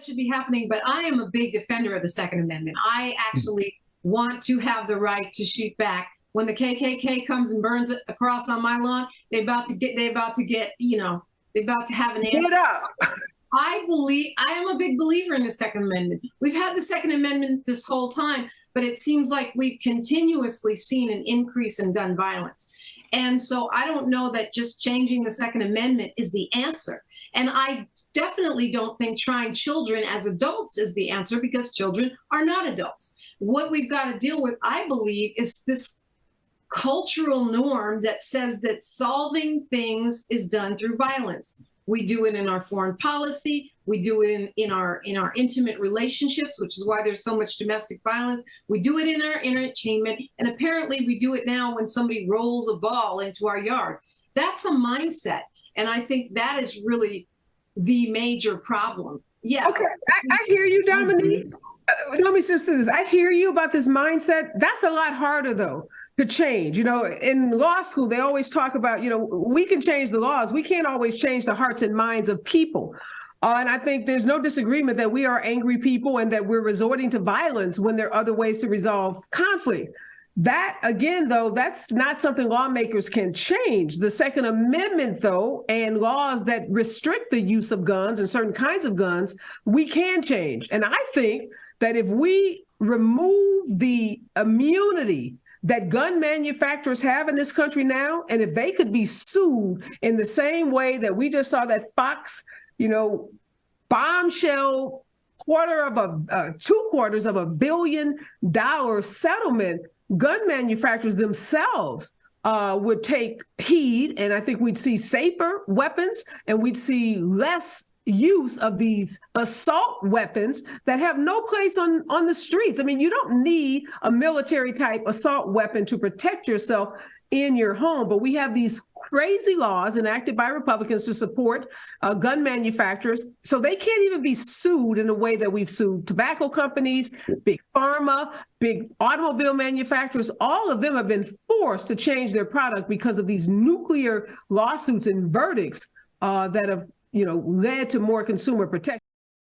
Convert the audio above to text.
should be happening, but I am a big defender of the Second Amendment. I actually want to have the right to shoot back. When the KKK comes and burns it across on my lawn, they're about to have an answer. Get up. I am a big believer in the Second Amendment. We've had the Second Amendment this whole time, but it seems like we've continuously seen an increase in gun violence. And so I don't know that just changing the Second Amendment is the answer. And I definitely don't think trying children as adults is the answer, because children are not adults. What we've got to deal with, I believe, is this cultural norm that says that solving things is done through violence. We do it in our foreign policy. We do it in our intimate relationships, which is why there's so much domestic violence. We do it in our entertainment. And apparently we do it now when somebody rolls a ball into our yard. That's a mindset. And I think that is really the major problem. Yeah. Okay, I hear you, Dominique. Let me just say this. I hear you about this mindset. That's a lot harder, though, to change. In law school, they always talk about, we can change the laws. We can't always change the hearts and minds of people. And I think there's no disagreement that we are angry people and that we're resorting to violence when there are other ways to resolve conflict. That, again, though, that's not something lawmakers can change. The Second Amendment, though, and laws that restrict the use of guns and certain kinds of guns, we can change. And I think that if we remove the immunity that gun manufacturers have in this country now, and if they could be sued in the same way that we just saw that Fox, bombshell $750 million settlement, gun manufacturers themselves would take heed, and I think we'd see safer weapons, and we'd see less use of these assault weapons that have no place on the streets. I mean, you don't need a military type assault weapon to protect yourself in your home, but we have these crazy laws enacted by Republicans to support gun manufacturers, so they can't even be sued in the way that we've sued tobacco companies, big pharma, big automobile manufacturers. All of them have been forced to change their product because of these nuclear lawsuits and verdicts that have led to more consumer protection.